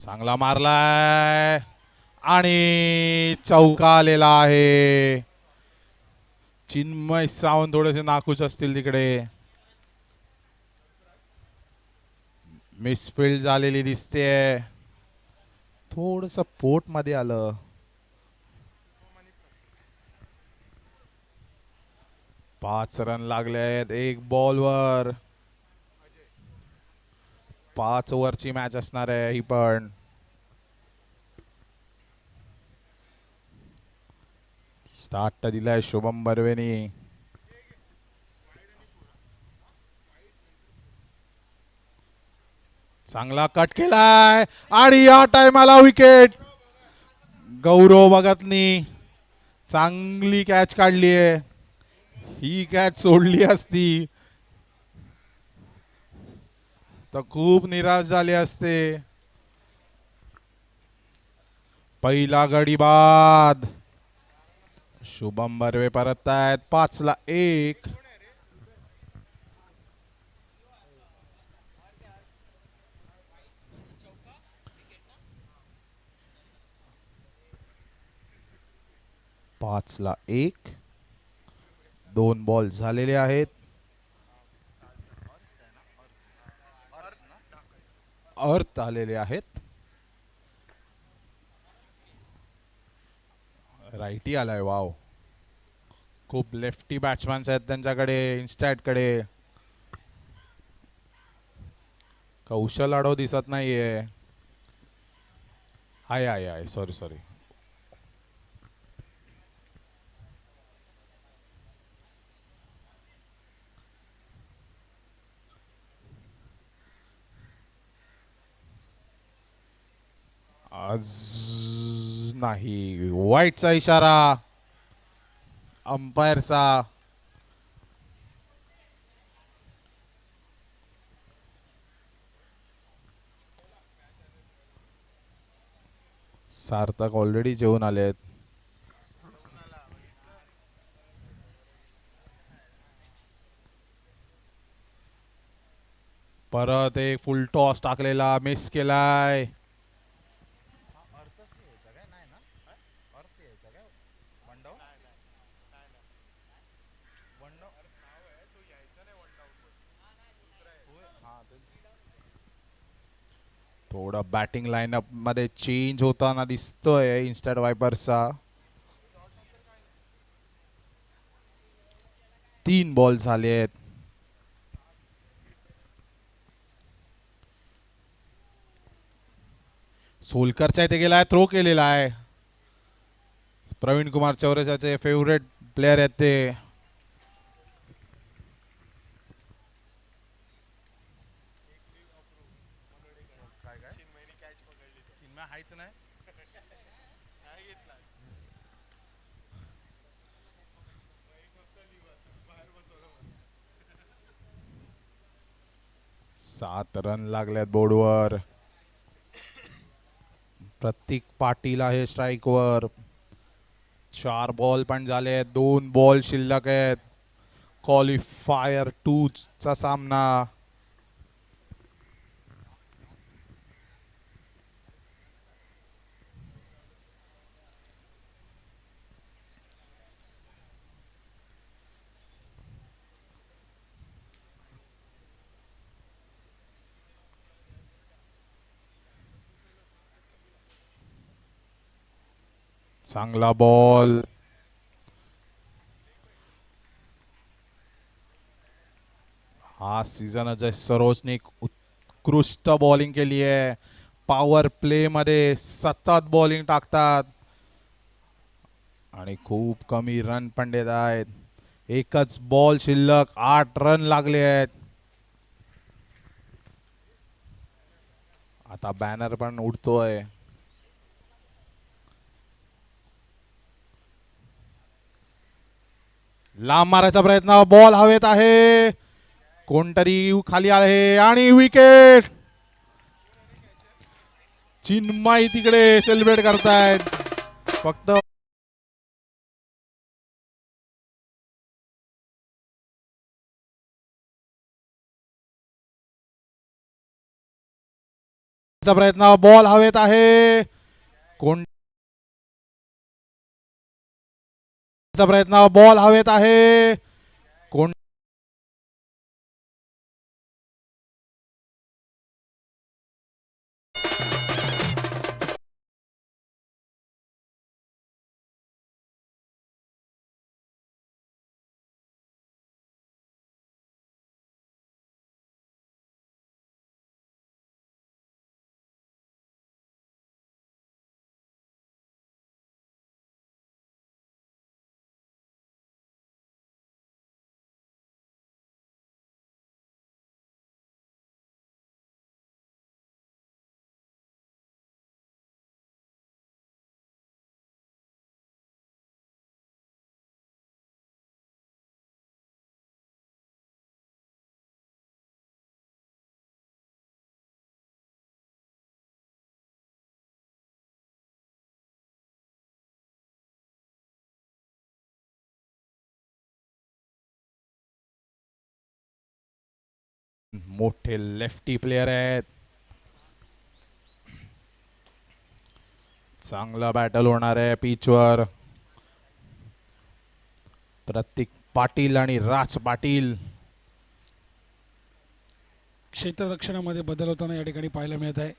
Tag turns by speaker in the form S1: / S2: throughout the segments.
S1: चांगला मारलाय आणि चौका आलेला आहे. चिन्मय सावंत थोडेसे नाखुश असतील तिकडे. मिसफिल्ड झालेली दिसते. थोडस पोट मध्ये आलं. 5 रन लागले आहेत 1 बॉलवर. 5 ओव्हरची मॅच असणार आहे ही पण. स्टार्ट दिलाय शुभम बर्वेनी. चांगला कट केलाय आणि या टायमाला विकेट. गौरव भगतनी चांगली कॅच काढली आहे. ही कॅच सोडली असती तर खूप निराश झाले असते. पहिला गडी बाद. शुभम बर्वे परत आहेत 5-1. पाच ला 1. 2 बॉल झालेले आहेत. अर्थ आलेले आहेत. राईटी आलाय. वाव. खूप लेफ्टी बॅट्समॅन्स आहेत त्यांच्याकडे इन्स्टॅटकडे. कौशल आडव दिसत नाहीये. आहे सॉरी सॉरी. आज नाही. वाईटचा इशारा अंपायरचा. सार्थक ऑलरेडी जेवून आलेत. परत एक फुल टॉस टाकलेला मिस केलाय. थोडा बॅटिंग लाईनअप मध्ये चेंज होताना दिसतोय इन्स्टंट वायपरचा. 3 बॉल झाले आहेत. सोलकरच्या इथे गेलाय. थ्रो केलेला आहे. प्रवीण कुमार चौरसियाचे फेवरेट प्लेयर आहेत ते. सात रन लागल्यात बोर्डवर. प्रतीक पाटील आहे स्ट्राईकवर. 4 बॉल पण झाले आहेत. 2 बॉल शिल्लक आहेत. क्वालिफायर 2 चा सामना. चांगला बॉल. हा सीझन अजय सरोजने उत्कृष्ट बॉलिंग केली आहे. पॉवर प्ले मध्ये सतत बॉलिंग टाकतात आणि खूप कमी रन पण देत आहेत. एकच बॉल शिल्लक. 8 रन लागले आहेत. आता बॅनर पण उडतोय. लांब मारायचा प्रयत्न. बॉल हवेत आहे. कोणतरी खाली आहे आणि विकेट. चिन्मय तिकडे सेलिब्रेट करतायत. फक्त मारायचा प्रयत्न, बॉल हवेत आहे. कोण प्रयत्न, बॉल हवेत आहे. कोण मोठे लेफ्टी प्लेयर आहेत. चांगला बॅटल होणार आहे पिचवर. प्रतीक पाटील आणि राज पाटील.
S2: क्षेत्ररक्षणामध्ये बदल होताना या ठिकाणी पाहायला मिळत आहे.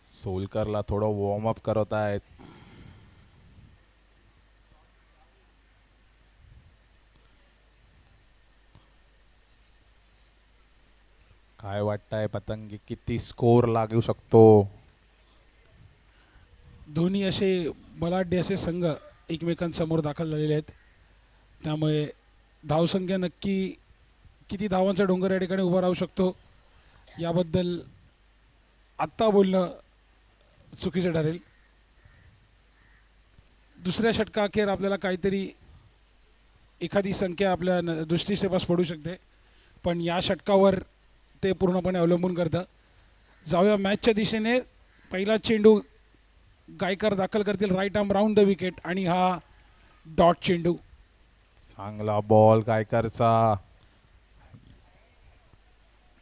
S1: सोलकरला थोडं वॉर्मअप करत आहेत. काय वाटतंय पतंगी, किती स्कोर लागू शकतो?
S2: दोन्ही असे बलाढ्य असे संघ एकमेकांसमोर दाखल झालेले आहेत, त्यामुळे धावसंख्या नक्की किती धावांचा डोंगर या ठिकाणी उभा राहू शकतो याबद्दल आत्ता बोलणं चुकीचं ठरेल. दुसऱ्या षटकाअखेर आपल्याला काहीतरी एखादी संख्या आपल्या दृष्टिक्षेपास पडू शकते, पण या षटकावर ते पूर्णपणे अवलंबून करतं. जाऊया मॅचच्या दिशेने. पहिला चेंडू गायकर दाखल करतील right arm round the wicket आणि हा डॉट चेंडू.
S1: चांगला बॉल गायकरचा.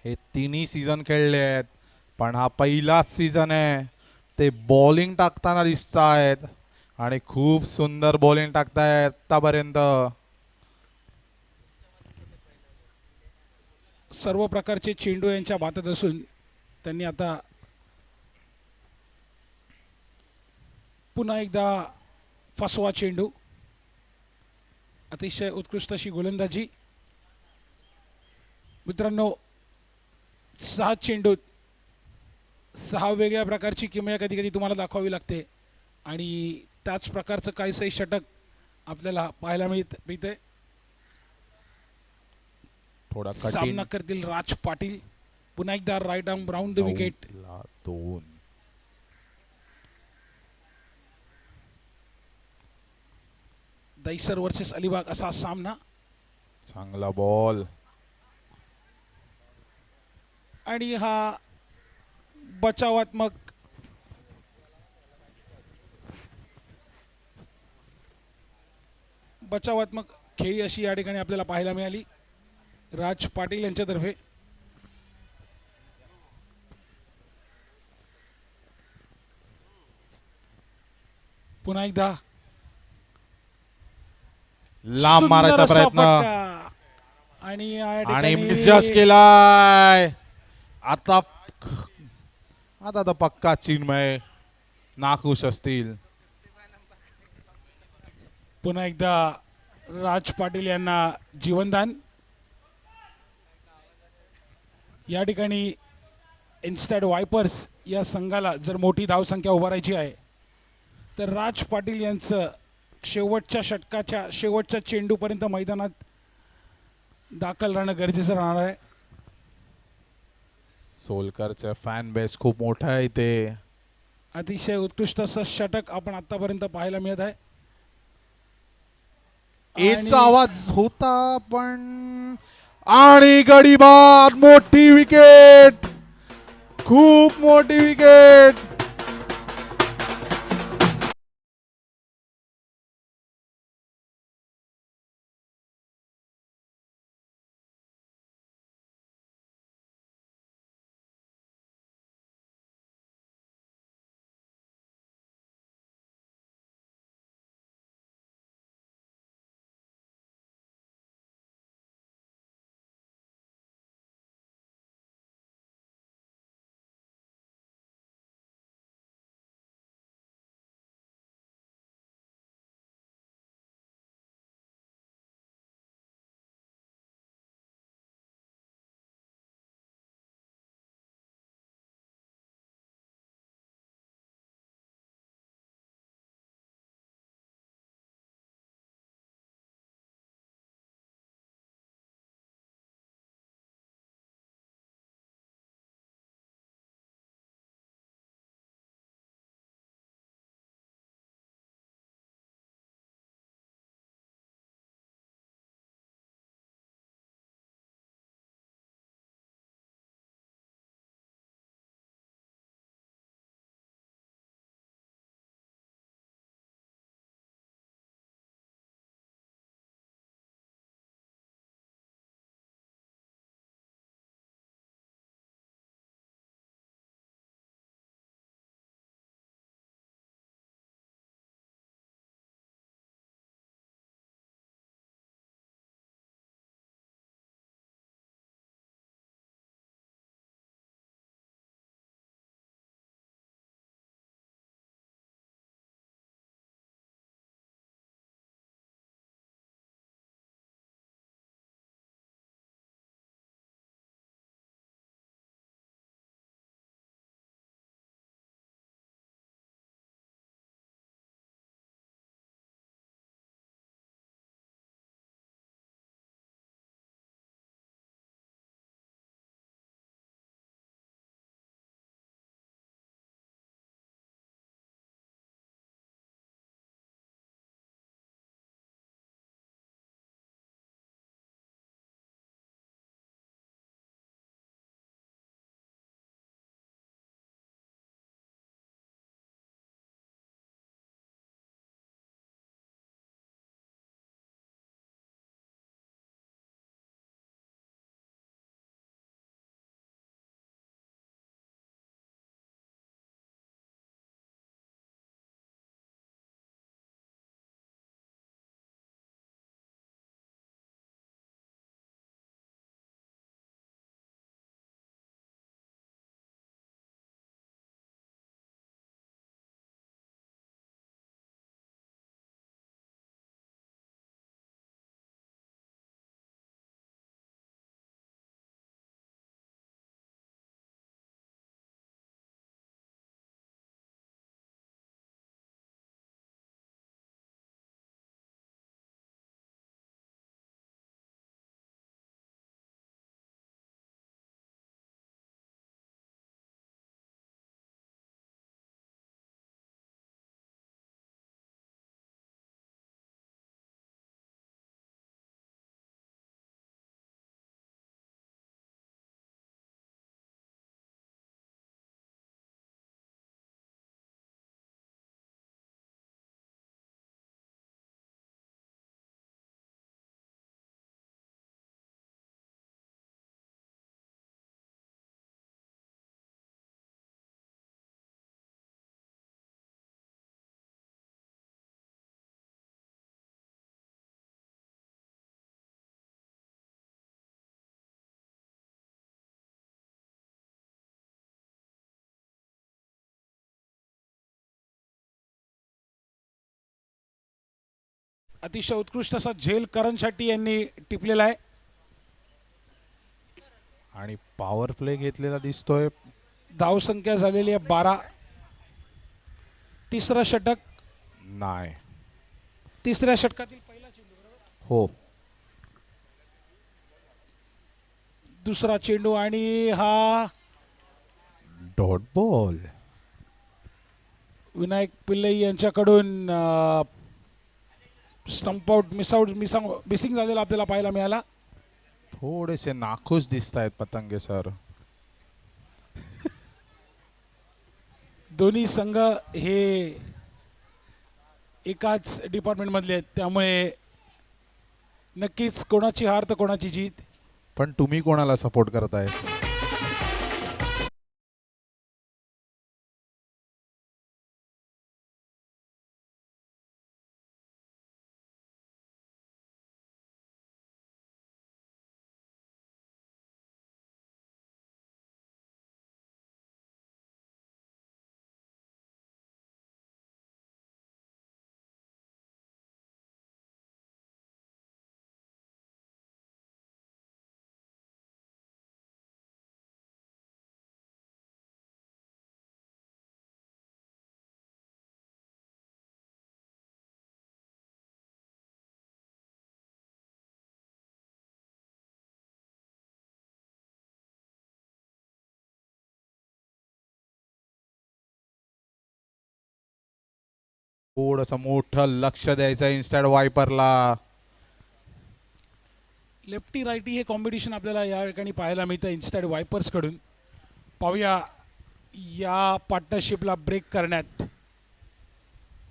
S1: हे तिन्ही सीझन खेळले आहेत, पण हा पहिलाच सीझन आहे. ते बॉलिंग टाकताना दिसत आहेत आणि खूप सुंदर बॉलिंग टाकतायत आतापर्यंत.
S2: सर्व प्रकारचे चेंडू यांच्या बातात असून त्यांनी आता पुन्हा एकदा फसवा चेंडू. अतिशय उत्कृष्ट अशी गोलंदाजी मित्रांनो. 6 चेंडूत 6 वेगळ्या प्रकारची किमया कधी कधी तुम्हाला दाखवावी लागते आणि त्याच प्रकारचं काहीसही षटक आपल्याला पाहायला मिळते.
S1: थोडा
S2: सामना करतील राज पाटील. पुन्हा एकदा right arm round the wicket.
S1: 2.
S2: Dahisar versus Alibag असा सामना.
S1: चांगला बॉल
S2: आणि हा बचावात्मक खेळी अशी या ठिकाणी आपल्याला पाहायला मिळाली राज पाटील यांच्यातर्फे. पुन्हा एकदा
S1: लांब मारायचा प्रयत्न
S2: आणि
S1: मिसजस्ट केलाय. आता आता पक्का चिन्मय नाखुश असतील.
S2: पुन्हा एकदा राज पाटील यांना जीवनदान. या ठिकाणी इन्स्टॅड वायपर्स या संघाला जर मोठी धावसंख्या उभारायची आहे तर राज पाटील यांचं शेवटच्या षटकाच्या शेवटच्या चेंडूपर्यंत मैदानात दाखल राहणं गरजेचं राहणार आहे.
S1: सोलकरचं फॅन बेस खूप मोठा आहे इथे.
S2: अतिशय उत्कृष्ट असं षटक आपण आतापर्यंत पाहायला मिळत आहे.
S1: एजचा आवाज होता पण आणि गडी बाद. मोठी विकेट, खूप मोठी विकेट.
S2: अतिशय उत्कृष्ट असा झेल करण शेट्टी यांनी टिपलेला आहे.
S1: आणि पॉवर प्ले घेतलेला दिसतोय.
S2: धावसंख्या झालेली आहे 12. तिसरं षटक.
S1: नाही.
S2: तिसऱ्या षटकातील पहिला चेंडू बरोबर.
S1: हो.
S2: दुसरा चेंडू आणि हा
S1: डॉट बॉल.
S2: विनायक पिल्ले यांच्याकडून स्टंप आउट मिसिंग झालेला आपल्याला पाहायला मिळाला.
S1: थोडेसे नाखुश दिसत आहेत पतंगे सर.
S2: दोन्ही संघ हे एकाच डिपार्टमेंट मधले आहेत, त्यामुळे नक्कीच कोणाची हार तर कोणाची जीत.
S1: पण तुम्ही कोणाला सपोर्ट करताय? थोडंसं मोठं लक्ष द्यायचं इन्स्टेड वायपरला.
S2: लेफ्टी रायटी हे कॉम्पिटिशन आपल्याला या ठिकाणी पाहायला मिळतं इन्स्टेड वायपर्स कडून. पाहूया या पार्टनरशिपला ब्रेक करण्यात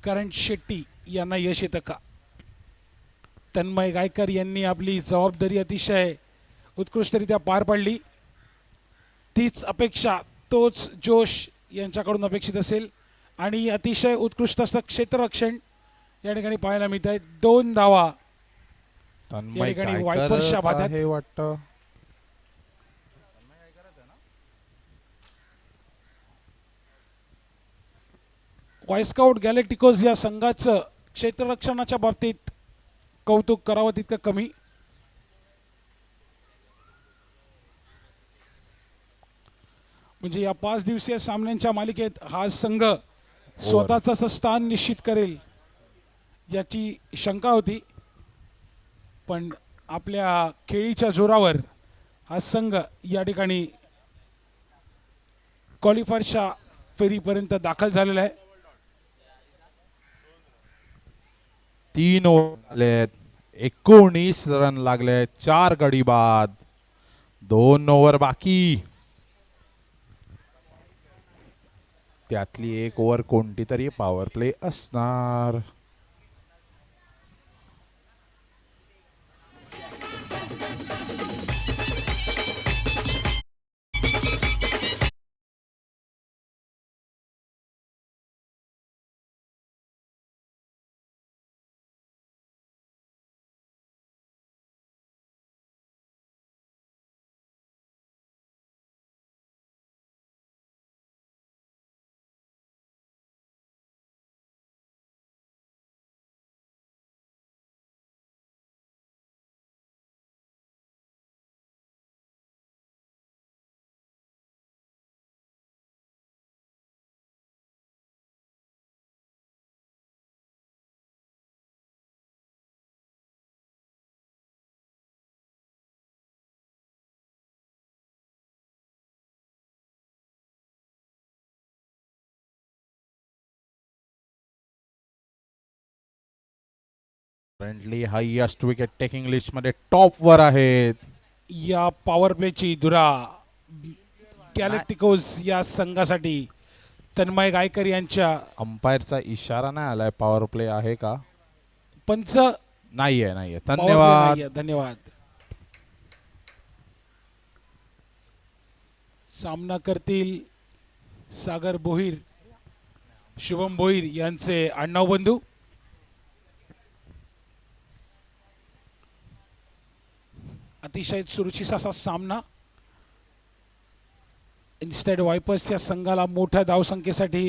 S2: करण शेट्टी यांना यश येतं का. तन्मय गायकर यांनी आपली जबाबदारी अतिशय उत्कृष्टरित्या पार पाडली. तीच अपेक्षा, तोच जोश यांच्याकडून अपेक्षित असेल. आणि अतिशय उत्कृष्ट असं क्षेत्ररक्षण या ठिकाणी पाहायला मिळत आहे. 2 धावा या ठिकाणी वायपर्सच्या भागात.
S1: हे वाटतं
S2: वायस्काउट गॅलेक्टिकोज या संघाचं क्षेत्ररक्षणाच्या बाबतीत कौतुक करावं तितकं कमी. म्हणजे या 5 दिवसीय सामन्यांच्या मालिकेत हा संघ स्वतःचं असं स्थान निश्चित करेल याची शंका होती, पण आपल्या खेळीच्या जोरावर हा संघ या ठिकाणी क्वालिफायरच्या फेरीपर्यंत दाखल झालेला आहे.
S1: 3 ओव्हर झालेत, 19 रन लागले, 4 गडी बाद, 2 ओव्हर बाकी. त्यातली 1 ओव्हर कोणती तरी पॉवर प्ले असणार. Currently highest wicket taking list मध्ये टॉप वर आहेत.
S2: या पॉवर प्लेची धुरा गॅलेक्टिकोज या संघासाठी तन्मय गायकर यांच्या.
S1: अंपायरचा इशारा नाही आलाय. पॉवर प्ले आहे का?
S2: पंच
S1: नाहीये. नाहीये.
S2: power play
S1: धन्यवाद.
S2: नाहीये. धन्यवाद. सामना करतील सागर भोईर, शुभम भोईर यांचे आडनाव बंधू. अतिशय सुरुचीचा असा सामना. इन्स्टेड वायपर्स या संघाला मोठ्या धावसंख्येसाठी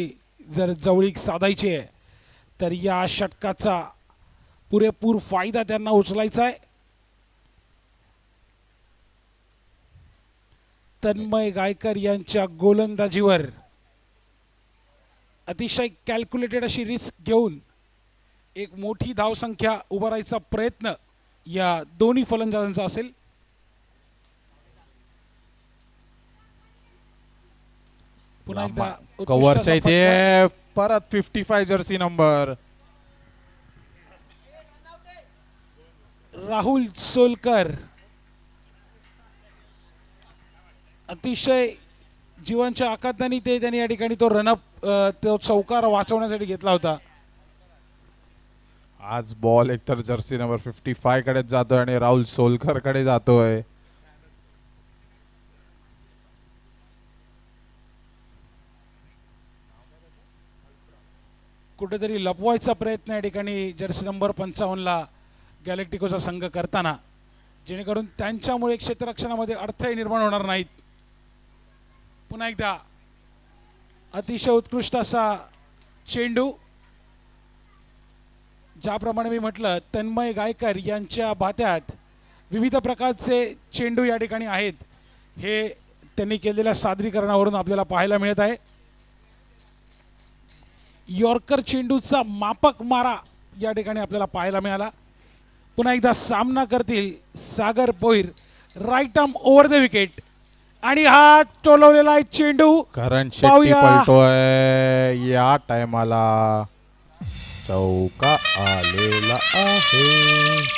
S2: जर जवळीक साधायची आहे तर या षटकाचा पुरेपूर फायदा त्यांना उचलायचा आहे. तन्मय गायकर यांच्या गोलंदाजीवर अतिशय कॅल्क्युलेटेड अशी रिस्क घेऊन एक मोठी धावसंख्या उभारायचा प्रयत्न या दोन्ही फलंदाजांचा असेल. पुन्हा एकदा उत्कृष्ट
S1: कव्हरच्या
S2: असा
S1: इथे परत 55 जर्सी नंबर
S2: राहुल सोलकर अतिशय जीवांच्या आकांताने त्यांनी या ठिकाणी तो रनअप तो चौकार वाचवण्यासाठी घेतला होता.
S1: आज बॉल एकतर जर्सी नंबर 55 कडे जातोय आणि राहुल सोलकर कडे जातोय.
S2: कुठेतरी लपवायचा प्रयत्न या ठिकाणी जर्सी नंबर 55 ला गॅलेक्टिकोचा संघ करताना, जेणेकरून त्यांच्यामुळे क्षेत्ररक्षणामध्ये अडथळे निर्माण होणार नाहीत. पुन्हा एकदा अतिशय उत्कृष्ट असा चेंडू. ज्याप्रमाणे मी म्हटलं, तन्मय गायकर यांच्या भात्यात विविध प्रकारचे चेंडू या ठिकाणी आहेत, हे त्यांनी केलेल्या सादरीकरणावरून आपल्याला पाहायला मिळत आहे. यॉर्कर चेंडूचा मापक मारा या ठिकाणी आपल्याला पाहायला मिळाला. पुन्हा एकदा सामना करतील Sagar Bhoir, right arm over the wicket आणि हा टोलवलेला आहे चेंडू.
S1: करण शेट्टी
S2: पाहूया.
S1: पलटोय. या टायमाला चौका आलेला आहे.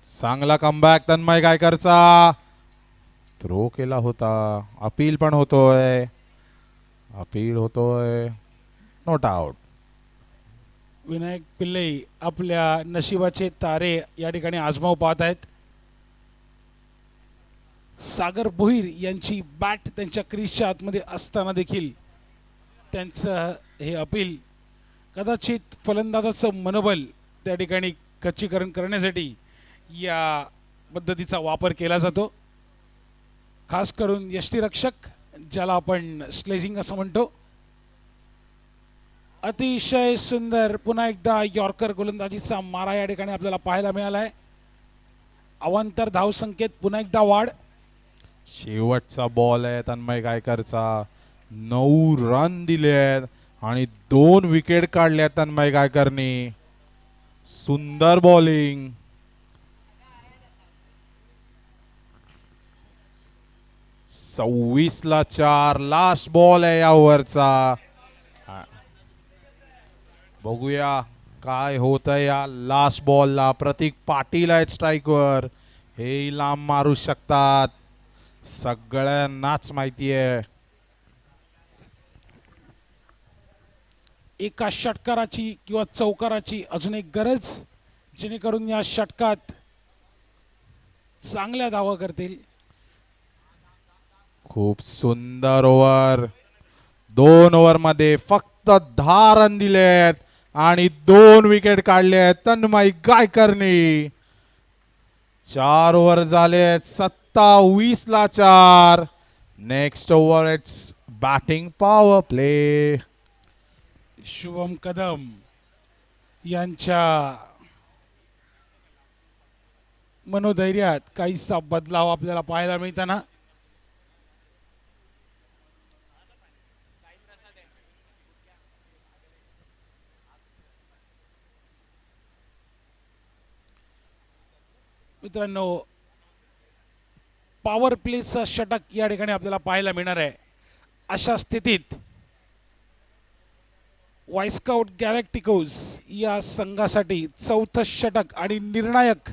S1: चांगला कमबॅक तन्मय गायकरचा. थ्रो केला होता, अपील पण होतोय, नॉट आउट.
S2: विनायक पिल्ले आपल्या नशिबाचे तारे या ठिकाणी आजमाव पाहत आहेत. सागर भोईर यांची बॅट त्यांच्या क्रीजच्या आतमध्ये असताना देखील त्यांचं हे अपील कदाचित फलंदाजाचं मनोबल त्या ठिकाणी खच्चीकरण करण्यासाठी या पद्धतीचा वापर केला जातो. खास करून यष्टीरक्षक, ज्याला आपण स्लेजिंग असं म्हणतो. अतिशय सुंदर पुन्हा एकदा यॉर्कर गोलंदाजीचा मारा या ठिकाणी आपल्याला पाहायला मिळाला आहे. अवांतर धावसंख्येत पुन्हा एकदा वाढ.
S1: शेवटचा बॉल आहे तन्मय गायकरचा. 9 रन दिले आहेत आणि 2 विकेट काढल्या तन्मय गायकरनी. सुंदर बॉलिंग. 26 ला 4. लास्ट बॉल आहे या ओव्हरचा. बघूया काय होत आहे या लास्ट बॉलला. प्रतीक पाटील आहेत स्ट्राईकवर. हे लांब मारू शकतात, सगळ्यांनाच माहिती आहे.
S2: एका षटकाराची किंवा चौकाराची अजून एक गरज, जेणेकरून या षटकात चांगल्या धावा करतील.
S1: खूप सुंदर ओव्हर. 2 ओव्हर मध्ये फक्त 10 रन दिलेत आणि 2 विकेट काढले आहेत तन्मय गायकरनी. 4 ओव्हर झालेत. 27 ला 4. Next over it's batting power play.
S2: Shubham Kadam यांच्या मनोधैर्यात काहीसा बदलाव आपल्याला पाहायला मिळताना. मित्रांनो, पॉवर प्लेचा षटक या ठिकाणी आपल्याला पाहायला मिळणार आहे. अशा स्थितीत वायस्काउट गॅलेक्टिकोज या संघासाठी चौथं षटक आणि निर्णायक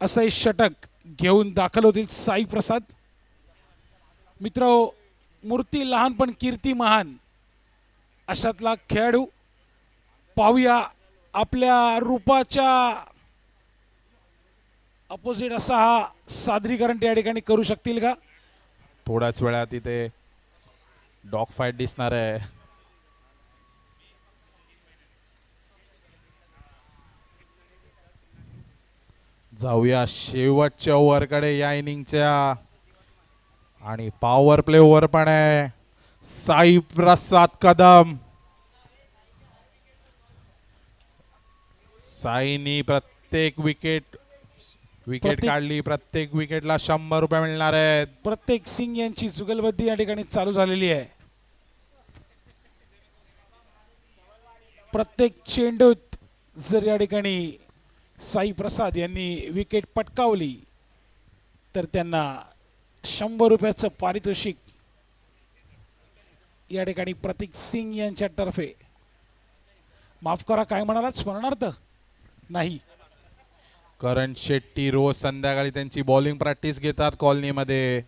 S2: असं हे षटक घेऊन दाखल होतील साई प्रसाद. मित्र, मूर्ती लहान पण कीर्ती महान अशातला खेळाडू. पाहूया आपल्या रूपाच्या अपोजिट असा हा सादरीकरण त्या ठिकाणी करू शकतील का.
S1: थोड्याच वेळात इथे डॉग फाईट दिसणार आहे. जाऊया शेवटच्या ओव्हरकडे या इनिंगच्या. आणि पॉवर प्ले ओव्हर पण आहे. साई प्रसाद कदम. साईनी प्रत्येक विकेट काढली. प्रत्येक विकेटला 100 रुपये मिळणार आहेत.
S2: प्रत्येक सिंग यांची जुगलबंदी या ठिकाणी चालू झालेली आहे. प्रत्येक चेंडूत जर या ठिकाणी साई प्रसाद यांनी विकेट पटकावली तर त्यांना 100 रुपयाचं पारितोषिक या ठिकाणी प्रतीक सिंग यांच्यातर्फे. माफ करा, काय म्हणालात? स्मरणार्थ नाही.
S1: करण शेट्टी रोज संध्याकाळी त्यांची बॉलिंग प्रॅक्टिस घेतात कॉलनीमध्ये.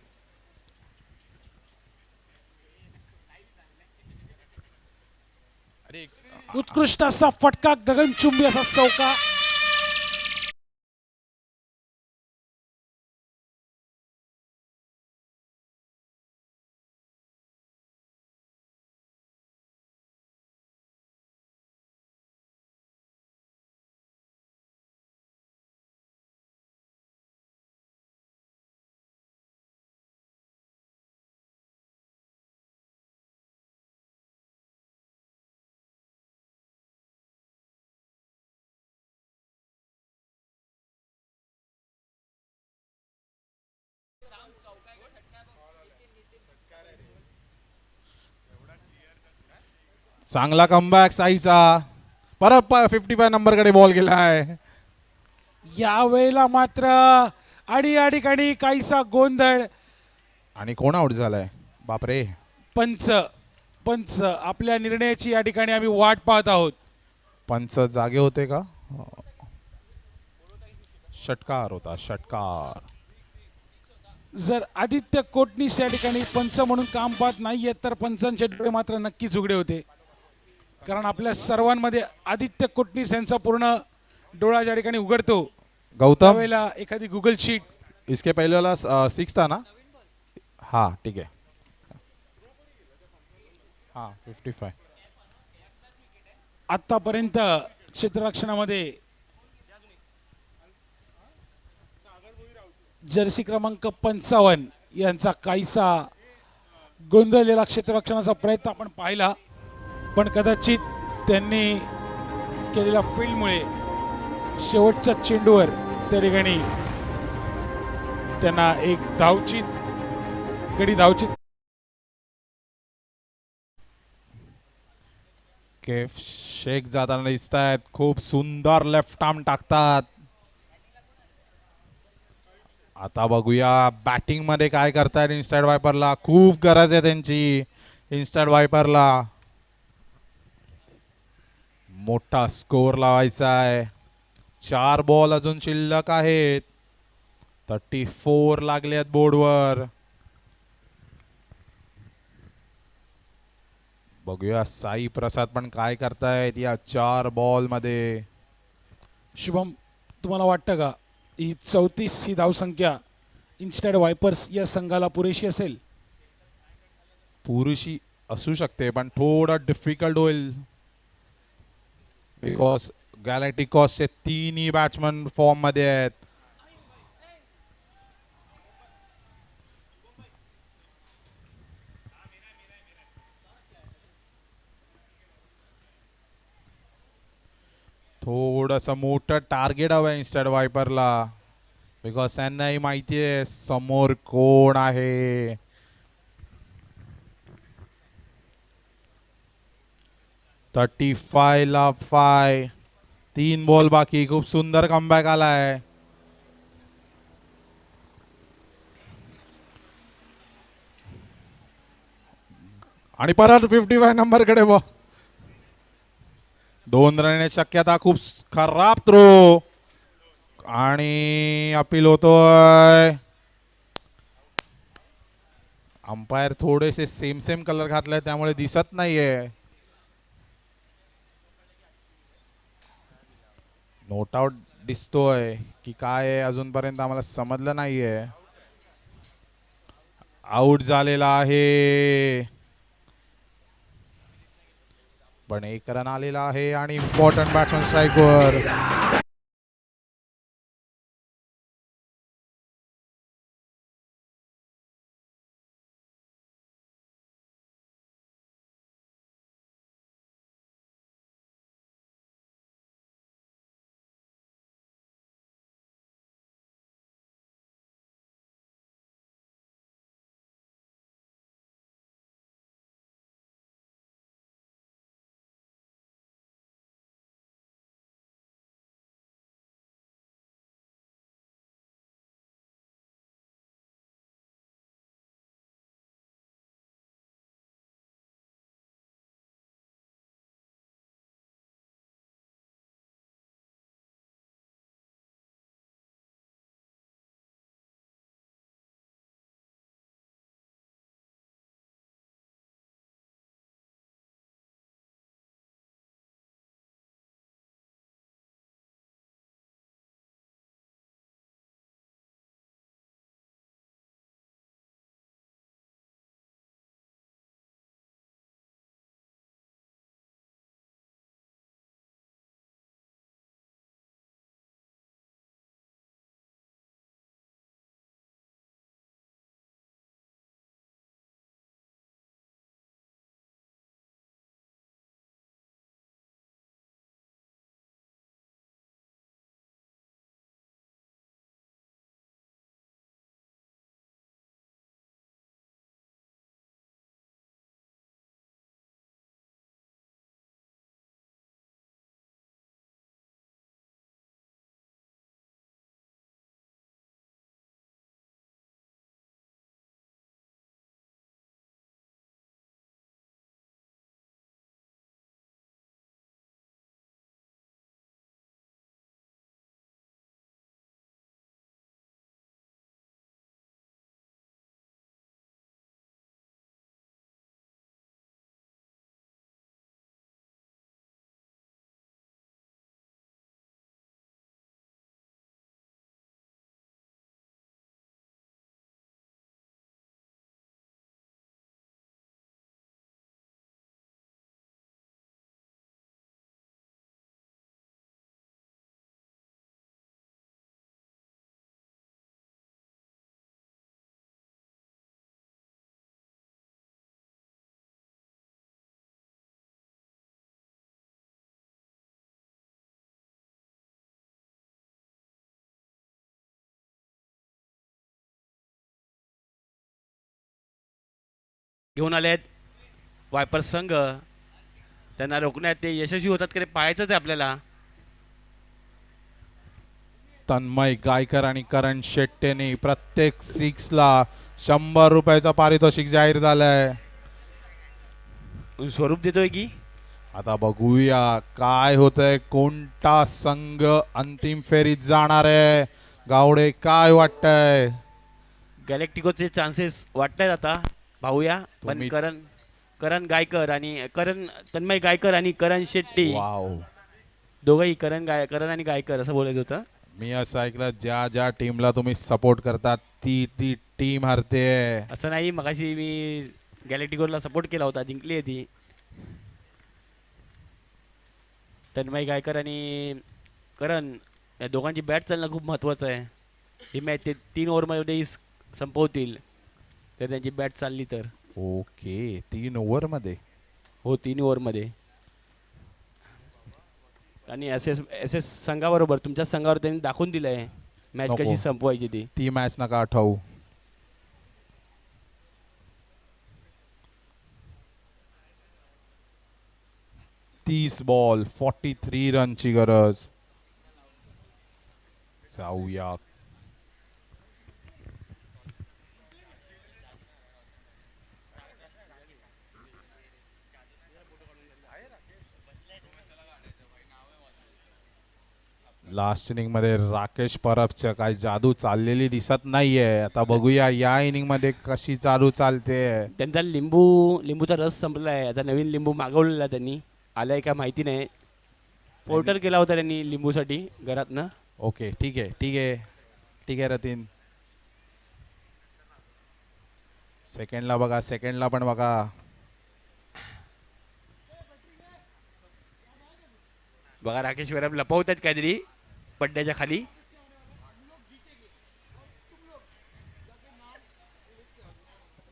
S2: उत्कृष्ट असा फटका, गगनचुंबी असा चौका.
S1: चांगला कमबॅक साईचा. परत 55 नंबरकडे बॉल गेलाय.
S2: यावेळेला मात्र या ठिकाणी काहीसा गोंधळ.
S1: आणि कोण आउट झालाय? बापरे.
S2: पंच आपल्या निर्णयाची या ठिकाणी आम्ही वाट पाहत आहोत.
S1: पंच जागे होते का? षटकार होता, षटकार.
S2: जर आदित्य कोटणीस या ठिकाणी पंच म्हणून काम पाहत नाहीये तर पंचांचे डोळे मात्र नक्कीच उघडे होते. कारण आपल्या सर्वांमध्ये आदित्य कोटणीस यांचा पूर्ण डोळा ज्या ठिकाणी उघडतो.
S1: गौतम,
S2: त्यावेळेला एखादी गुगल शीट.
S1: इसके पहले वाला 6 था ना? हाँ ठीक है. हाँ 55.
S2: आतापर्यंत क्षेत्ररक्षणामध्ये जर्सी क्रमांक 55 यांचा काहीसा गोंधळलेला क्षेत्ररक्षणाचा प्रयत्न आपण पाहिला. पण कदाचित त्यांनी केलेल्या फील्डमुळे शेवटच्या चेंडूवर त्या ठिकाणी त्यांना एक गडी धावचित.
S1: केफ शेख जाताना दिसत आहेत. खूप सुंदर लेफ्ट आर्म टाकतात. आता बघूया बॅटिंग मध्ये काय करतायत इनसाइड वायपरला. खूप गरज आहे त्यांची इनसाइड वायपरला. मोठा स्कोर लावायचा आहे. 4 बॉल अजून शिल्लक आहेत. 34 लागले आहेत बोर्डवर. बघूया साई प्रसाद पण काय करतायत या 4 बॉल मध्ये.
S2: शुभम, तुम्हाला वाटतं का ही 34 ही धावसंख्या इन्स्टेड वायपर्स या संघाला पुरेशी असेल?
S1: पुरेशी असू शकते पण थोडं डिफिकल्ट होईल. बिकॉज गॅलेक्टिकॉसचे 3ही बॅट्समन फॉर्म मध्ये आहेत. थोडंसं मोठं टार्गेट हवं इन्स्टेड वायपरला. बिकॉज त्यांनाही माहिती आहे समोर कोण आहे. थर्टी 35 3 बॉल बाकी. खूप सुंदर कमबॅक आलाय. आणि परत 55 नंबरकडे बॉल. 2 रन शक्यता. खूप खराब थ्रो. आणि अपील होतोय. अंपायर थोडेसे सेम सेम कलर घातलाय त्यामुळे दिसत नाहीये. नोट आउट दिसतोय की काय आहे अजूनपर्यंत आम्हाला समजलं नाहीये. आउट झालेला आहे पण एक रन आलेला आहे आणि इम्पॉर्टंट बॅट्समन स्ट्राईकवर.
S3: घेऊन आले आहेत वायपर संघ. त्यांना रोखण्यात ते यशस्वी होतात की पाहायचंच आहे आपल्याला.
S1: तन्मय गायकर आणि करण शेट्टेने प्रत्येक सिक्सला 100 रुपयाचा पारितोषिक जाहीर झालंय.
S3: स्वरूप देतोय की
S1: आता बघूया काय होतंय. कोणता संघ अंतिम फेरीत जाणार आहे. गावडे काय वाटतंय.
S3: गॅलेक्टिकोचे चान्सेस वाटतात आता पाहूया. पण
S1: तुम्ही-
S3: करण गायकर आणि तन्मय गायकर आणि करण शेट्टी
S1: वाव.
S3: दोघंही करण आणि गायकर असं बोलायचं होतं.
S1: मी असं ऐकलं ज्या ज्या टीमला तुम्ही सपोर्ट करतात ती ती टीम हरते.
S3: असं नाही, मगाशी मी गॅलेक्टिकोला सपोर्ट केला होता, जिंकली आहे ती. तन्मय गायकर आणि करण या दोघांची बॅट चालणं खूप महत्त्वाचं आहे. ही मॅच ते 3 ओव्हरमध्ये संपवतील तर त्यांची बॅट चालली तर.
S1: ओके 3 ओव्हर मध्ये.
S3: हो 3 ओव्हरमध्ये. आणि एस एस संघाबरोबर तुमच्या संघावर त्यांनी दाखवून दिलं आहे मॅच
S1: नको.
S3: कशी संपवायची ती.
S1: ती मॅच नका आठवू. तीस बॉल 43 रनची गरज. जाऊया. लास्ट इनिंग मध्ये राकेश परबचं काही जादू चाललेली दिसत नाहीये. आता बघूया या इनिंग मध्ये कशी चालू चालते.
S3: त्यांचा लिंबूचा रस संपलाय. आता नवीन लिंबू मागवलेला त्यांनी, आलाय का माहिती नाही. पोर्टर केला होता त्यांनी लिंबूसाठी घरातनं.
S1: ओके ठीक आहे ठीक आहे ठीक आहे रतीन. सेकंडला बघा, सेकंडला पण बघा.
S3: बघा राकेश परब लपवतात काहीतरी पड्ड्याच्या खाली.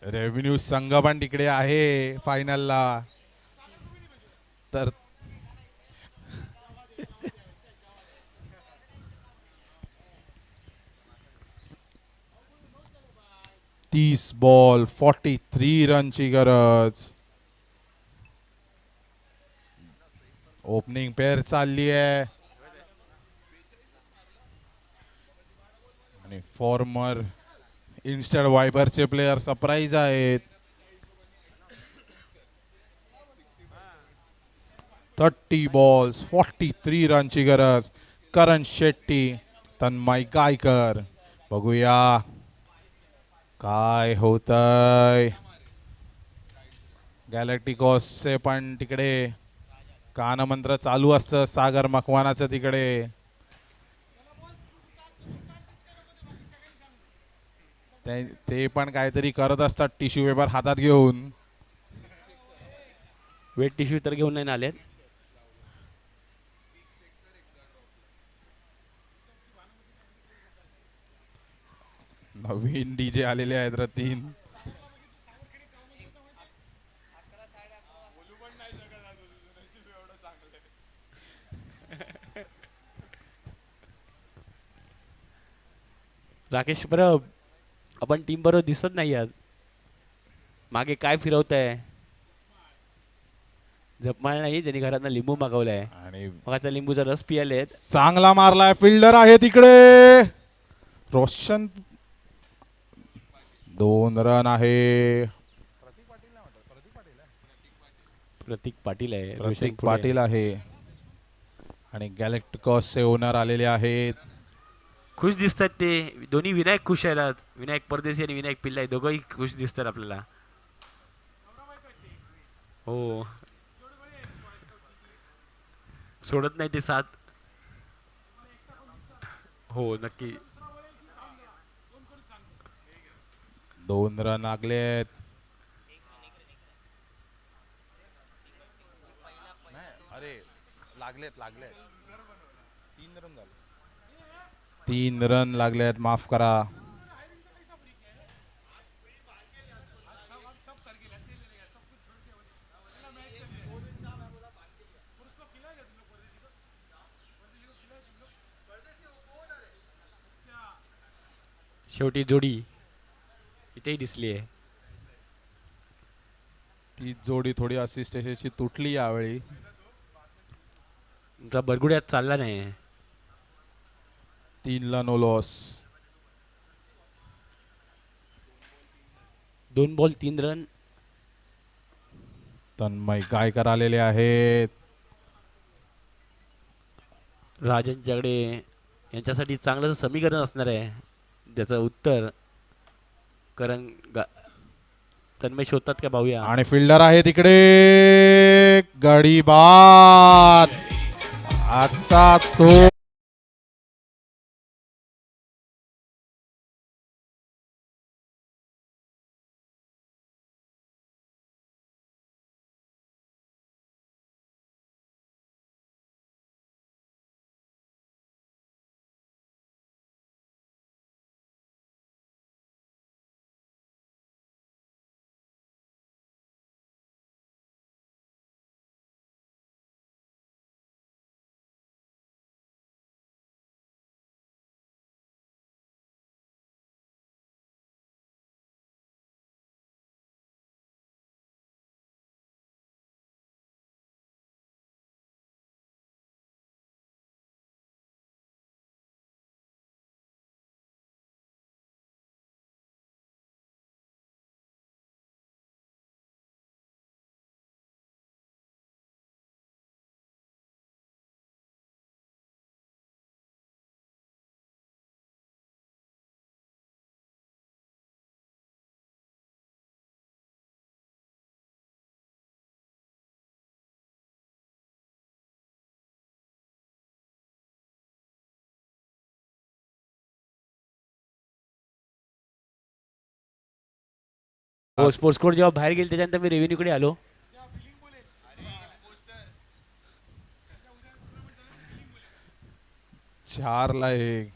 S1: रेव्हेन्यू संघ पण तिकडे आहे फायनलला. तर तीस बॉल 43 रनची गरज. ओपनिंग पेअर चालली आहे आणि फॉर्मर इन्स्टेड वायबरचे प्लेयर सरप्राईज आहेत. 30 बॉल्स 43 रनची गरज. करण शेट्टी, तन्मय गायकर. बघूया काय होतंय. गॅलेक्टिकॉसचे पण तिकडे कानमंत्र चालू असतं सागर मकवानाचं तिकडे. ते पण काहीतरी करत असतात टिश्यू पेपर हातात घेऊन.
S3: वेट टिश्यू तर घेऊन नाही आलेत.
S1: नवीन डीजे आलेले आहेत रतीन.
S3: राकेश परब आपण टीम बरोबर दिसत नाही आज. मागे काय फिरवत आहे. झपमाळ नाही, त्यांनी घरातनं लिंबू मागवलाय.
S1: आणि
S3: मगाचा लिंबूचा रस पियालेत.
S1: चांगला मारलाय. फिल्डर आहे तिकडे रोशन. 2 रन आहे.
S3: प्रतीक पाटील आहे. रोशन
S1: प्रतीक
S3: पुढे.
S1: पाटील आहे आणि गॅलेक्टिकॉसचे ओनर आलेले आहेत.
S3: खुश दिसतात ते दोन्ही. विनायक खुश आहेत. विनायक परदेशी आणि विनायक पिल्लाय दोघंही खुश दिसतात आपल्याला. हो, सोडत नाही ते साथ. हो नक्की.
S1: 2 रन लागलेत. अरे लागलेत 3 रन लागलेत. माफ करा.
S3: शेवटी जोडी इथेही दिसली आहे.
S1: ती जोडी थोडी असिस्टेशनची तुटली यावेळी.
S3: तुमचा बरगुड्यात चालला नाही.
S1: 3 ला no loss.
S3: 2 ball 3 run.
S1: Tanmay Gaikar आलेले आहेत.
S3: राजनच्याकडे यांच्यासाठी चांगलं समीकरण असणार आहे, ज्याचं उत्तर करण तन्मय शोधतात का पाहूया.
S1: आणि फिल्डर आहे तिकडे गडी बाद. आता तो
S3: हो, स्पोर्ट्स कोड जेव्हा बाहेर गेले त्याच्यानंतर मी रेव्हेन्यूकडे आलो.
S1: चार ला एक.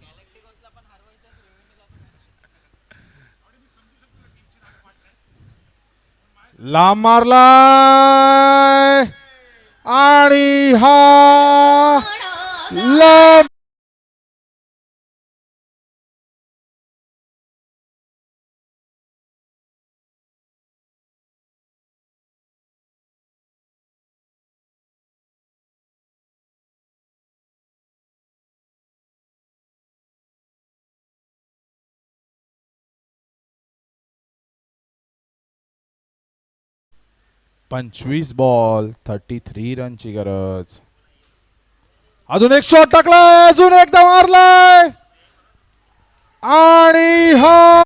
S1: लांब मारलाय आणि हा लांब. पंचवीस बॉल 33 रनची गरज. अजून एक शॉट टाकलाय, अजून एकदा मारलाय आणि हा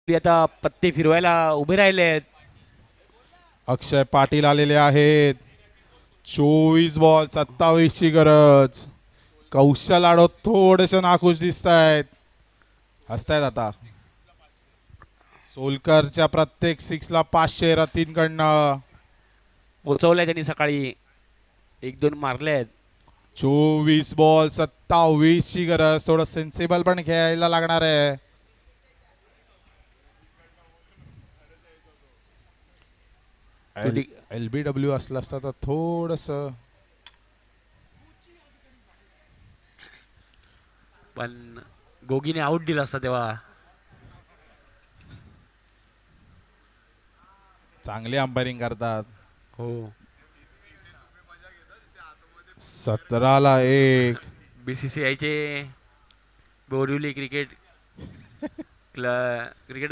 S3: आता पत्ते फिरवायला उभे राहिले आहेत.
S1: अक्षय पाटील आलेले आहेत. 24 बॉल 27 ची गरज. कौशल आडो थोडेसे नाखुश दिसत आहेत. हसतायत आता. सोलकरच्या प्रत्येक 6 ला 500 रतींकडनं.
S3: पोचवलंय त्यांनी सकाळी, 1-2 मारले आहेत.
S1: 24 बॉल 27 ची गरज. थोडं सेन्सिबल पण खेळायला लागणार आहे. LBW असलं असतं तर थोडस,
S3: पण गोगीने आउट दिला असता तेव्हा.
S1: चांगली अंपायरिंग करतात.
S3: हो,
S1: 17 ला 1.
S3: BCCIचे बोरिवली क्रिकेट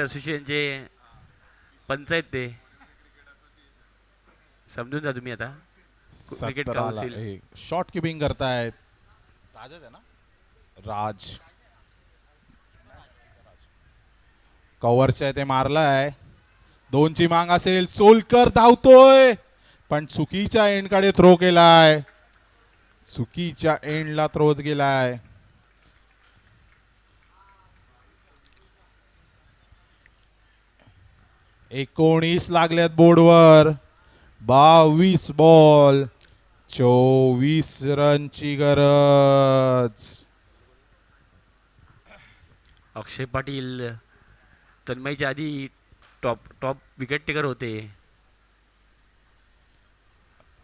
S3: असोसिएशनचे पंच आहेत ते, समजून जा तुम्ही आता. क्रिकेट
S1: 17 ला
S3: काउन्सिल.
S1: 1. शॉर्ट किपिंग करतायत. राजच आहे ना, राज. कव्हरच्या ते मारलाय. 2 ची मांग असेल. सोलकर धावतोय पण चुकीच्या एंडकडे थ्रो केलाय. चुकीच्या एंडला थ्रो गेलाय. एकोणीस लागल्यात बोर्डवर. 22 बॉल 24 रनची गरज.
S3: अक्षय पाटील तन्मयच्या आधी टॉप विकेट टेकर होते.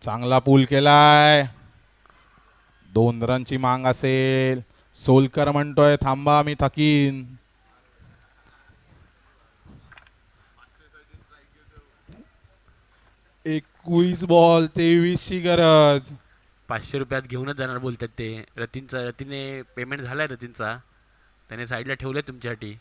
S1: चांगला पूल केलाय. 2 रनची मांग असेल. सोलकर म्हणतोय थांबा मी थकीन. एकवीस बॉल 23 ची गरज.
S3: 500 रुपयात घेऊनच जाणार बोलतात ते. रतीने पेमेंट झालाय रतीनचा, त्याने साईडला ठेवलंय तुमच्यासाठी.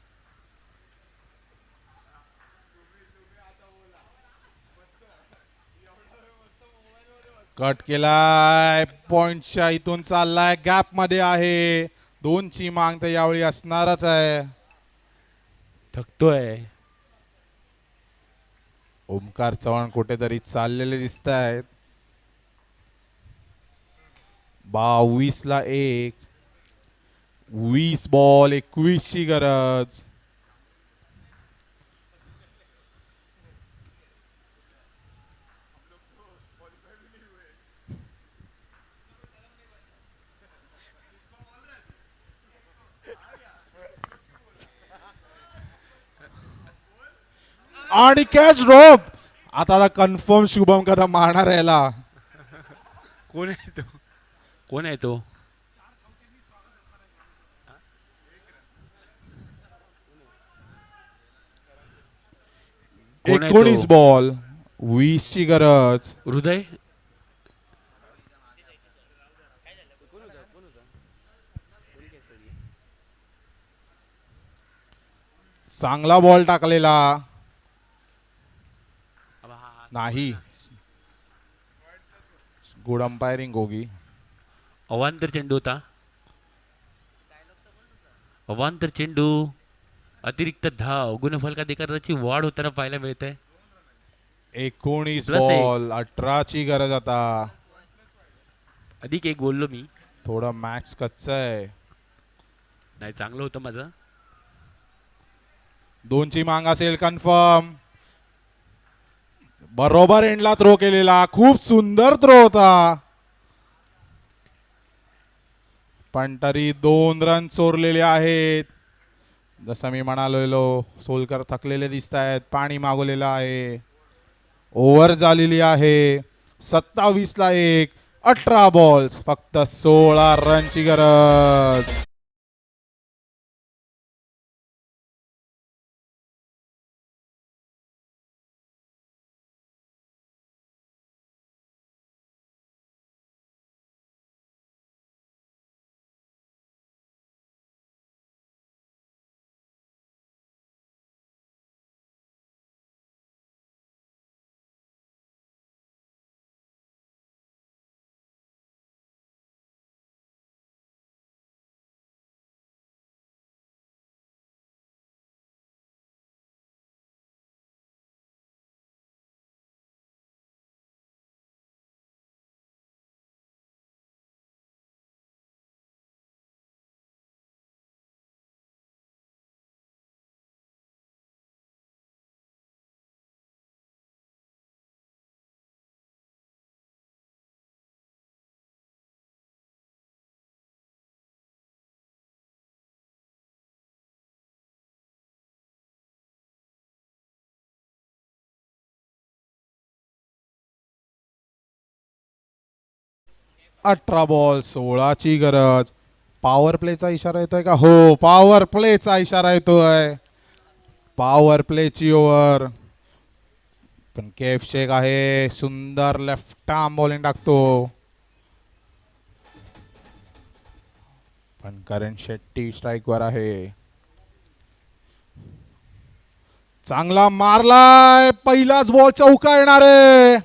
S1: कट केलाय. पॉइंटच्या इथून चाललाय. गॅप मध्ये आहे. 2 ची मांग तर यावेळी असणारच आहे.
S3: थकतोय.
S1: ओमकार चव्हाण कुठेतरी चाललेले दिसत आहेत. 22 ला 1. 20 बॉल 21 ची गरज. आणि कॅच ड्रॉप. आता कन्फर्म शुभम कदम मारणार आहे याला.
S3: कोण आहे तो? कोण आहे तो? कोण आहे तो?
S1: 19 बॉल 20 ची गरज.
S3: हृदय.
S1: चांगला बॉल टाकलेला नाही. गुड अंपायरिंग होगी.
S3: अवांतर चेंडू होता. अवांतर चेंडू. अतिरिक्त धाव गुणफलकाधिकाराची वाढ होताना पाहायला मिळत आहे.
S1: 19
S3: Plus
S1: बॉल 18 ची गरज आता.
S3: अधिक एक बोललो मी.
S1: थोडं मॅच कच्चा आहे.
S3: नाही चांगलं होतं माझं.
S1: 2 ची मांग असेल कन्फर्म. बरोबर एंडला थ्रो केलेला. खूप सुंदर थ्रो होता. पण तरी 2 रन चोरलेले आहेत. जसं मी म्हणालेलो सोलकर थकलेले दिसत आहेत. पाणी मागवलेलं आहे. ओव्हर झालेली आहे. 27 ला 1. 18 बॉल्स फक्त 16 रनची गरज. अठरा बॉल 16 ची गरज. पॉवर प्लेचा इशारा येतोय का? हो पॉवर प्लेचा इशारा येतोय. पॉवर प्लेची ओव्हर. पण केफ शेख आहे. सुंदर लेफ्ट आर्म बॉलिंग टाकतो. पण करण शेट्टी स्ट्राईक वर आहे. चांगला मारलाय. पहिलाच बॉल चौका येणार आहे.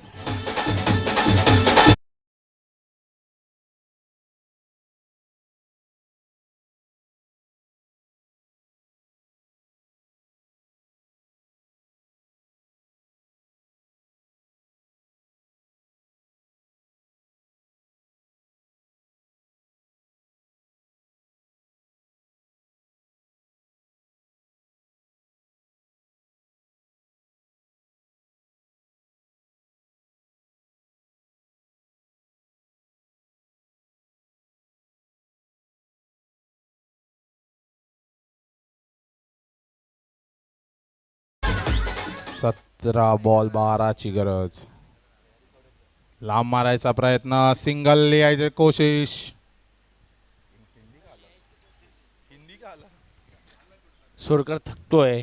S1: सतरा बॉल 12 ची गरज. लांब मारायचा प्रयत्न. सिंगल लिहायची कोशिश.
S3: सोलकर थकतोय.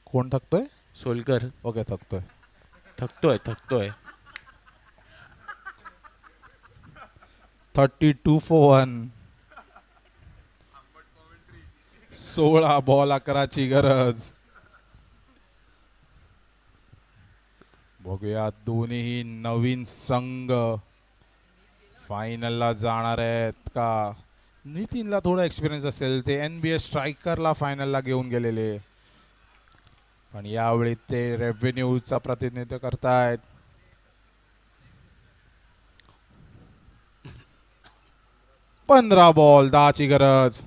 S1: कोण थकतोय?
S3: सोलकर
S1: ओके थकतोय.
S3: थकतोय.
S1: 32 for 1. 16 बॉल 11 ची गरज. बघूया दोन्ही नवीन संघ फायनलला जाणार आहेत का? नितीनला थोडा एक्सपिरियन्स असेल. ते NBA स्ट्रायकरला फायनलला घेऊन गेलेले. पण यावेळी ते रेव्हेन्यूचा प्रतिनिधित्व करतायत. पंधरा बॉल 10 ची गरज.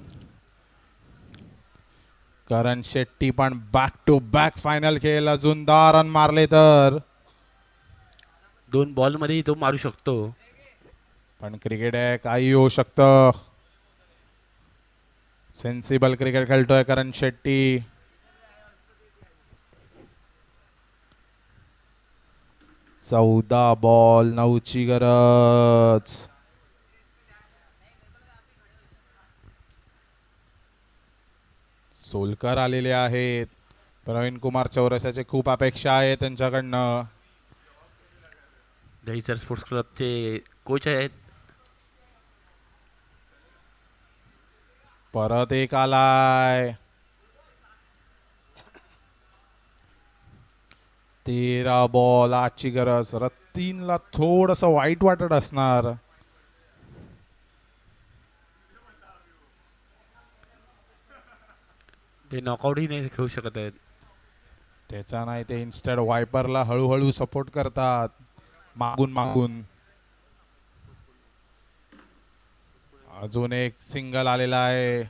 S1: करण शेट्टी पण बॅक टू बॅक फायनल खेळ. अजून 10 रन मारले तर
S3: 2 बॉल मध्ये तो मारू शकतो.
S1: पण क्रिकेट आहे काही होऊ शकतं. सेन्सिबल क्रिकेट खेळतोय करण शेट्टी. 14 बॉल 9ची गरज. सोलकर आलेले आहेत. प्रवीण कुमार चौरसाचे खूप अपेक्षा आहे त्यांच्याकडनं.
S3: दहीसर स्पोर्ट्स क्लबचे कोच आहेत.
S1: परत एक आलाय. 13 बॉल 8ची गरज. रत्तीनला थोडस वाईट वाटत असणार.
S3: ते नॉकआउटही नाही खेळू शकत आहेत.
S1: त्याचा नाही ते इन्स्टेड वायपरला हळूहळू सपोर्ट करतात मागून मागून. अजून एक सिंगल आलेला आहे.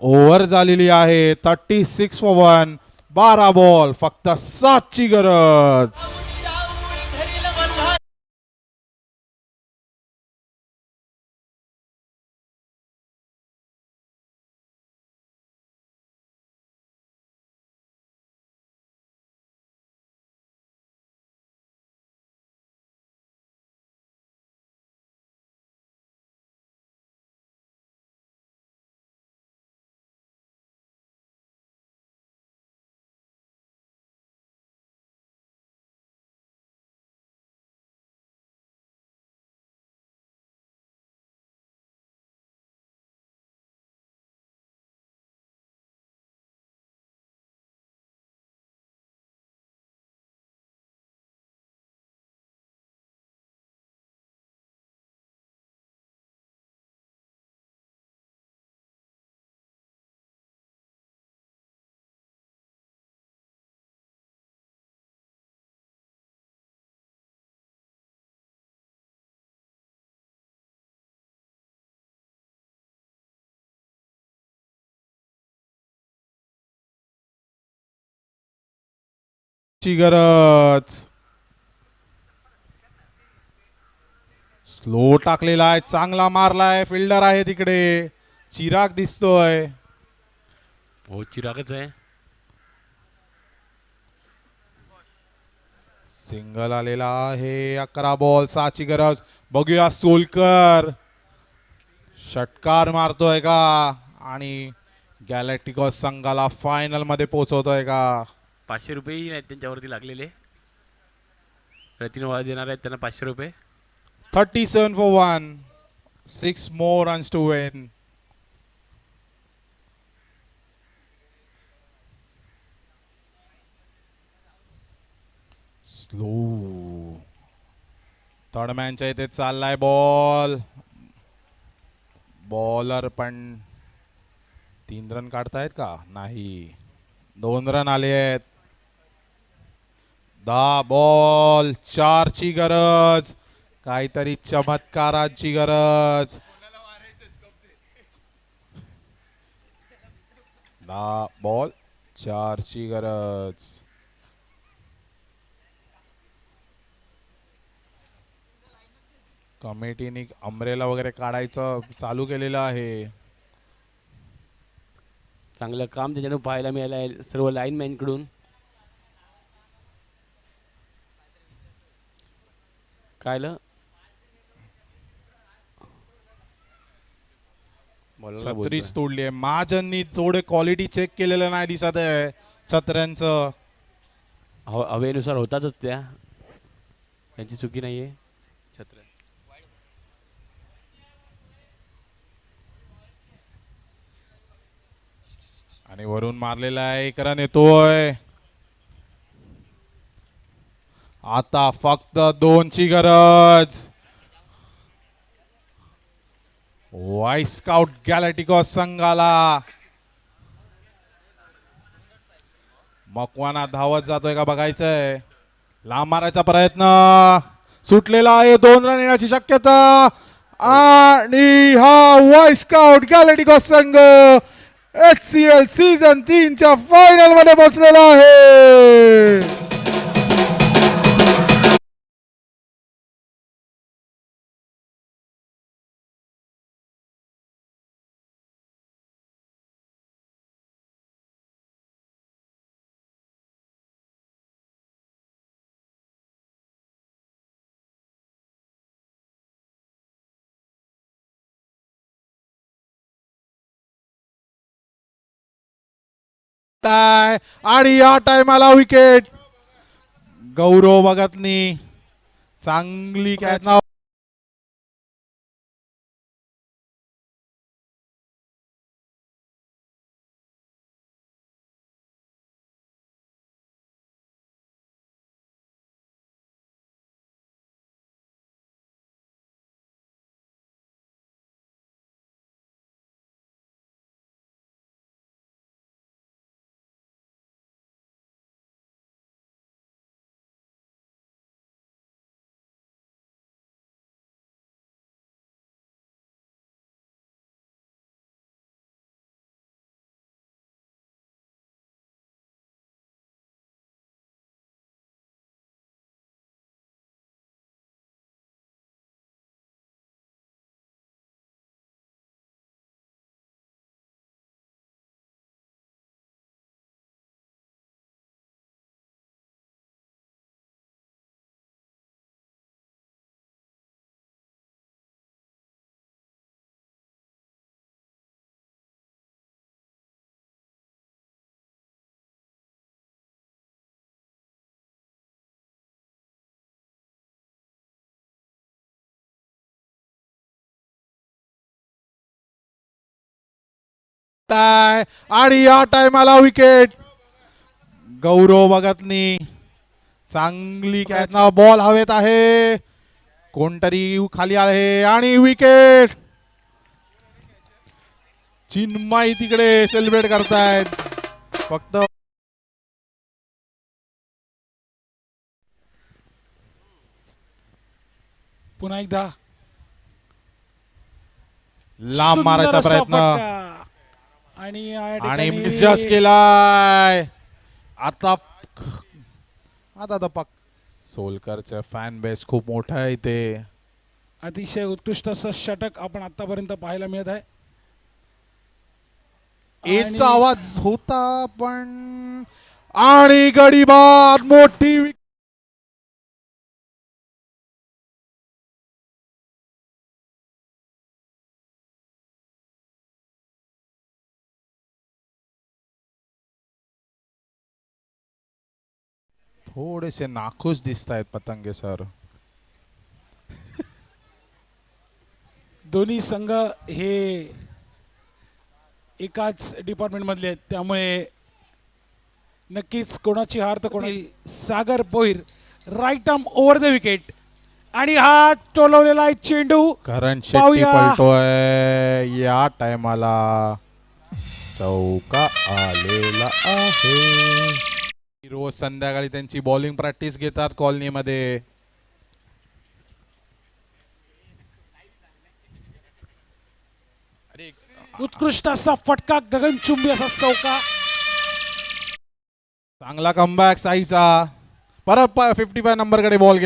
S1: ओव्हर झालेली आहे 36 for 1. 12 बॉल फक्त 7ची गरज. ची गरज. स्लो टाकलेला आहे. चांगला मारलाय. फिल्डर आहे तिकडे. चिराग दिसतोय.
S3: हो चिरागच आहे.
S1: सिंगल आलेला आहे. 11 बॉल 6ची गरज. बघूया सोलकर षटकार मारतोय का आणि गॅलेक्टिकॉस संघाला फायनल मध्ये पोहोचवतोय का.
S3: 500 रुपयेही नाहीत त्यांच्यावरती लागलेले. रतीन वाळ देणार आहेत त्यांना 500 रुपये.
S1: 37 for 1. 6 more runs to win. Slow. Third मॅनच्या इथे चाललाय बॉल. बॉलर पण 3 रन काढतायत का नाही. 2 रन आले आहेत. 10 बॉल 4ची गरज. काहीतरी चमत्काराची गरज. 10 बॉल 4ची गरज. कमिटीने अमरेला वगैरे काढायचं चालू केलेलं आहे.
S3: चांगलं काम त्याच्याकडून पाहायला मिळालं आहे सर्व लाईनमॅनकडून. कायलं
S1: छत्रीच तोडली आहे. महाजननी थोडे क्वालिटी चेक केलेलं नाही दिसत आहे छत्र्यांचं.
S3: हवेनुसार होताच त्या. त्यांची चुकी नाहीये. छत्र
S1: आणि वरून मारलेला आहे. 1 रन येतोय. आता फक्त 2ची गरज. वाईस स्काउट गॅलेक्टिकॉस संघाला. मकवाना धावत जातोय का बघायचंय. लांब मारायचा प्रयत्न सुटलेला आहे. 2 रन येण्याची शक्यता आणि हा वाईस स्काउट गॅलेक्टिकॉस संघ HCL सीझन 3च्या फायनल मध्ये पोहोचलेला आहे. आहे आणि या टायमाला विकेट. गौरव भगतनी चांगली कॅच. आणि या टायमाला विकेट. गौरव भगतनी चांगली कॅच. बॉल हवेत आहे, कोणतरी खाली आहे आणि विकेट. चिन्मय तिकडे सेलिब्रेट करतायत. फक्त
S2: पुन्हा एकदा
S1: लांब
S2: सुंदर
S1: मारायचा
S2: असा
S1: प्रयत्न
S2: फटका. आणि या
S1: आणि
S2: ठिकाणी
S1: मिसजस्ट केलाय. आता आता तर पक सोलकरचं फॅन बेस खूप मोठा आहे इथे.
S2: अतिशय उत्कृष्ट असं षटक आपण आतापर्यंत पाहायला मिळत आहे.
S1: एजचा आवाज होता पण आणि गडीबाद मोठी थोडेसे नाखुश दिसत आहेत पतंगे सर.
S2: दोन्ही संघ हे एकाच डिपार्टमेंट मधले आहेत, त्यामुळे नक्कीच कोणाची हार तर कोणाची. Sagar Bhoir right arm over the wicket आणि हा टोलवलेला आहे चेंडू.
S1: करण शेट्टी
S2: पाहूया.
S1: पलटोय. या टायमाला चौका आलेला आहे. रोज संध्याकाळी त्यांची बॉलिंग प्रॅक्टिस घेतात कॉलनीमध्ये.
S2: उत्कृष्ट असा फटका, गगनचुंबी असा चौका.
S1: चांगला कमबॅक साईचा. परत 55 नंबर कडे बॉल